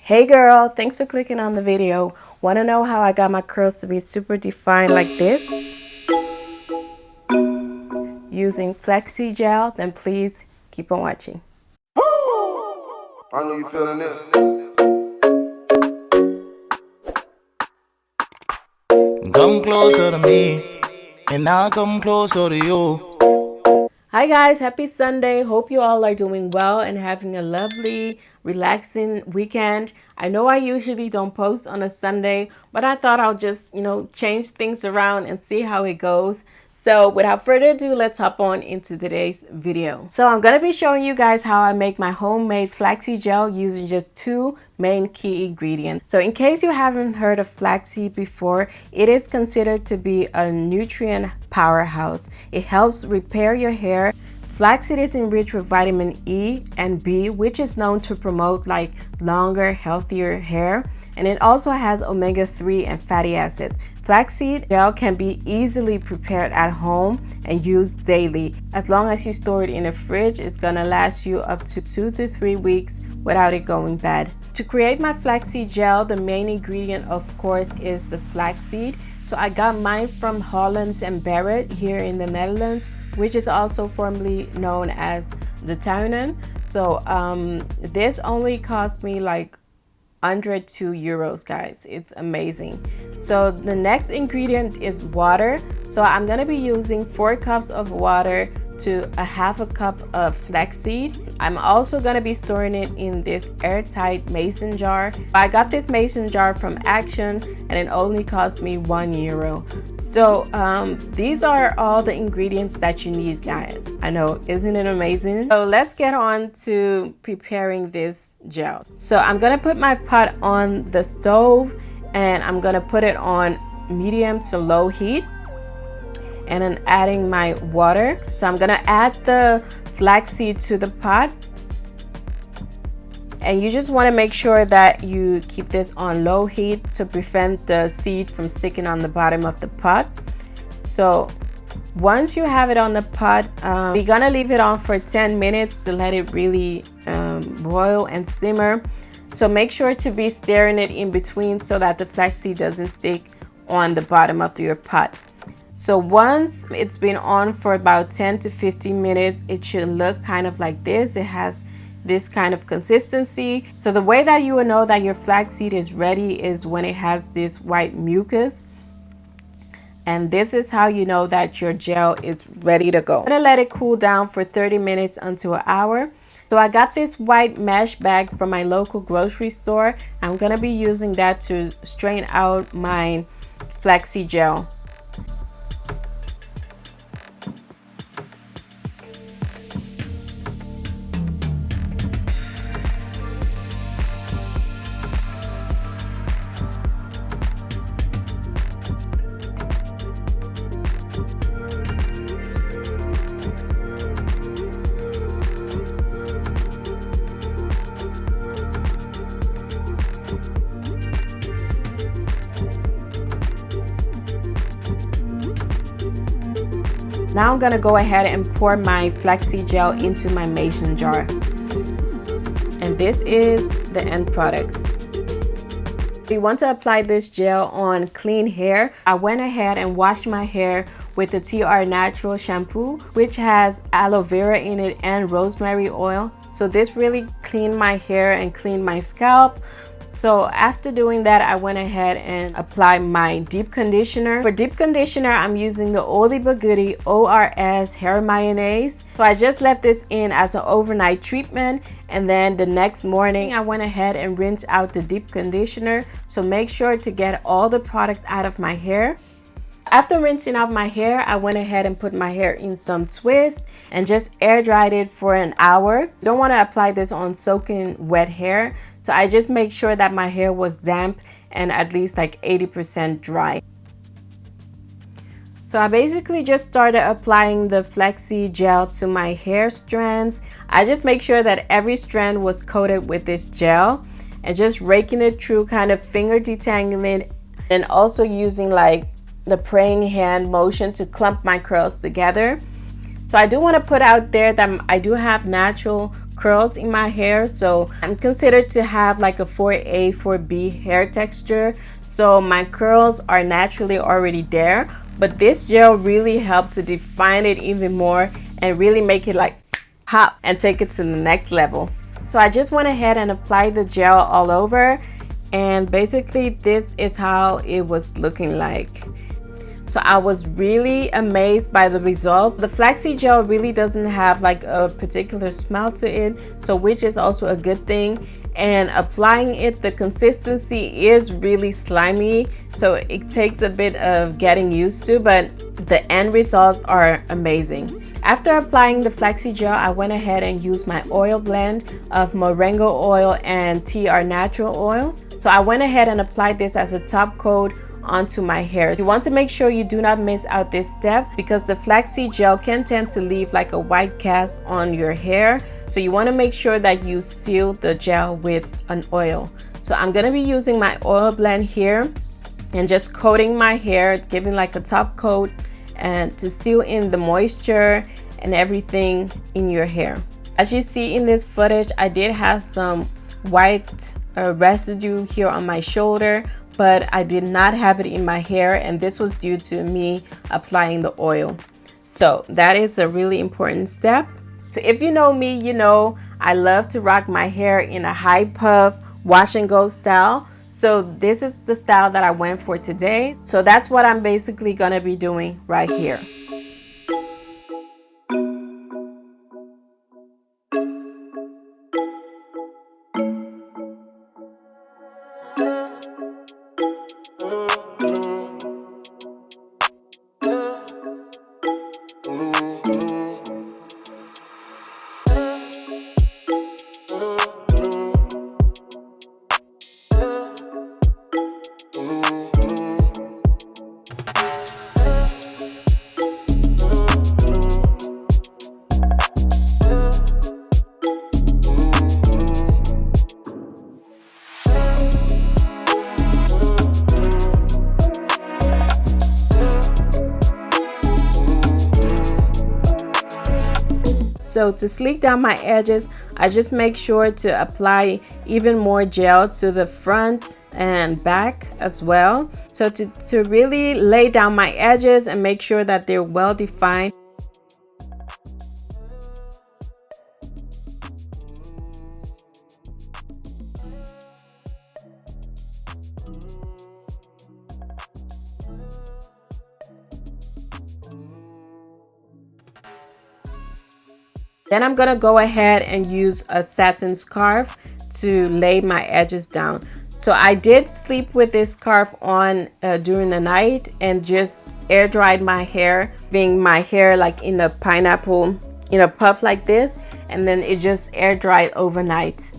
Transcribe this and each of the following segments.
Hey girl, thanks for clicking on the video. Want to know how I got my curls to be super defined like this? Using FLAXSEED gel? Then please keep on watching. I know you feeling this. Come closer to me, and I'll come closer to you. Hi guys, happy Sunday. Hope you all are doing well and having a lovely, relaxing weekend. I know I usually don't post on a Sunday, but I thought I'll just, change things around and see how it goes. So without further ado, let's hop on into today's video. So I'm going to be showing you guys how I make my homemade flaxseed gel using just two main key ingredients. So in case you haven't heard of flaxseed before, it is considered to be a nutrient powerhouse. It helps repair your hair. Flaxseed is enriched with vitamin E and B, which is known to promote like longer, healthier hair. And it also has omega-3 and fatty acids. Flaxseed gel can be easily prepared at home and used daily. As long as you store it in the fridge, it's gonna last you up to 2 to 3 weeks without it going bad. To create my flaxseed gel, the main ingredient of course is the flaxseed. So I got mine from Hollands and Barrett here in the Netherlands, which is also formerly known as the Tuinen. So this only cost me like under €2, guys. It's amazing. So the next ingredient is water. So I'm gonna be using 4 cups of water to a half a cup of flaxseed. I'm also gonna be storing it in this airtight mason jar. I got this mason jar from Action and it only cost me €1. So these are all the ingredients that you need, guys. I know, isn't it amazing? So let's get on to preparing this gel. So I'm gonna put my pot on the stove and I'm gonna put it on medium to low heat. And then adding my water. So I'm gonna add the flaxseed to the pot. And you just wanna make sure that you keep this on low heat to prevent the seed from sticking on the bottom of the pot. So once you have it on the pot, we're gonna leave it on for 10 minutes to let it really boil and simmer. So make sure to be stirring it in between so that the flaxseed doesn't stick on the bottom of your pot. So once it's been on for about 10 to 15 minutes, it should look kind of like this. It has this kind of consistency. So the way that you will know that your flaxseed is ready is when it has this white mucus. And this is how you know that your gel is ready to go. I'm gonna let it cool down for 30 minutes until an hour. So I got this white mesh bag from my local grocery store. I'm gonna be using that to strain out my flaxseed gel. Now I'm gonna go ahead and pour my flaxseed gel into my mason jar. And this is the end product. We want to apply this gel on clean hair. I went ahead and washed my hair with the TR Natural shampoo, which has aloe vera in it and rosemary oil. So this really cleaned my hair and cleaned my scalp. So after doing that, I went ahead and applied my deep conditioner. For deep conditioner, I'm using the Oldie But Goodie ORS hair mayonnaise. So I just left this in as an overnight treatment. And then the next morning, I went ahead and rinsed out the deep conditioner. So make sure to get all the product out of my hair. After rinsing out my hair, I went ahead and put my hair in some twist and just air dried it for an hour. Don't want to apply this on soaking wet hair. So I just make sure that my hair was damp and at least like 80% dry. So I basically just started applying the flaxseed gel to my hair strands. I just make sure that every strand was coated with this gel and just raking it through, kind of finger detangling it, and also using like the praying hand motion to clump my curls together. So I do want to put out there that I do have natural curls in my hair, so I'm considered to have like a 4A 4B hair texture, so my curls are naturally already there, but this gel really helped to define it even more and really make it like pop and take it to the next level. So I just went ahead and applied the gel all over, and basically this is how it was looking like. So I was really amazed by the result. The flaxseed gel really doesn't have like a particular smell to it, so which is also a good thing. And applying it, the consistency is really slimy, so it takes a bit of getting used to, but the end results are amazing. After applying the flaxseed gel, I went ahead and used my oil blend of moringa oil and TR natural oils. So I went ahead and applied this as a top coat onto my hair. You want to make sure you do not miss out this step, because the flaxseed gel can tend to leave like a white cast on your hair, so you want to make sure that you seal the gel with an oil. So I'm going to be using my oil blend here and just coating my hair, giving like a top coat and to seal in the moisture and everything in your hair. As you see in this footage, I did have some white residue here on my shoulder, but I did not have it in my hair, and this was due to me applying the oil. So that is a really important step. So if you know me, you know I love to rock my hair in a high puff wash and go style. So this is the style that I went for today. So that's what I'm basically gonna be doing right here. So to sleek down my edges, I just make sure to apply even more gel to the front and back as well. So to really lay down my edges and make sure that they're well defined. Then I'm gonna go ahead and use a satin scarf to lay my edges down. So I did sleep with this scarf on during the night and just air dried my hair, being my hair like in a pineapple, in a puff like this, and then it just air dried overnight.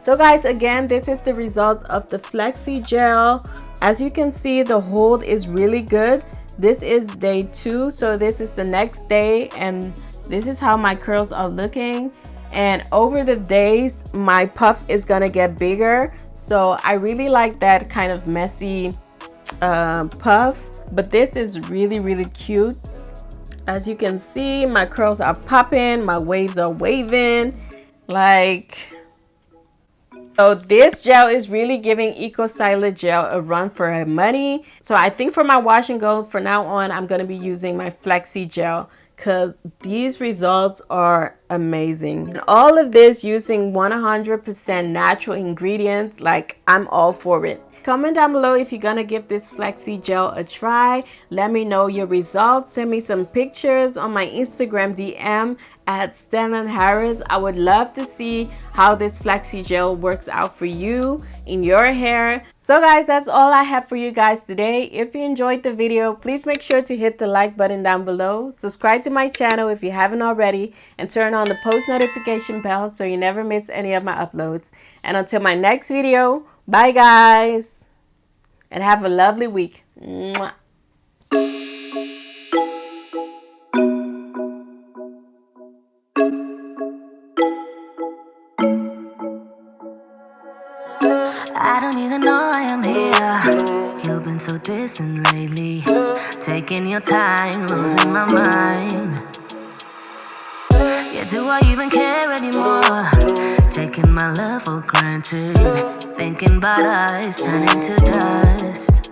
So guys, again, this is the result of the flaxseed gel. As you can see, the hold is really good. This is day 2, so this is the next day, and this is how my curls are looking. And over the days, my puff is gonna get bigger. So I really like that kind of messy puff, but this is really, really cute. As you can see, my curls are popping, my waves are waving. So this gel is really giving Eco Styler gel a run for her money. So I think for my wash and go, for now on, I'm gonna be using my flaxseed gel, because these results are amazing. And all of this using 100% natural ingredients, like I'm all for it. Comment down below if you're gonna give this flaxseed gel a try. Let me know your results. Send me some pictures on my Instagram DM at Stanlen Harris. I would love to see how this flaxseed gel works out for you in your hair. So guys, that's all I have for you guys today. If you enjoyed the video, please make sure to hit the like button down below. Subscribe to my channel if you haven't already, and turn on the post notification bell so you never miss any of my uploads. And until my next video, bye guys, and have a lovely week. Mwah. I don't even know why I'm here. You've been so distant lately, taking your time, losing my mind. You're Do I even care anymore? Taking my love for granted. Thinking about us turning to dust.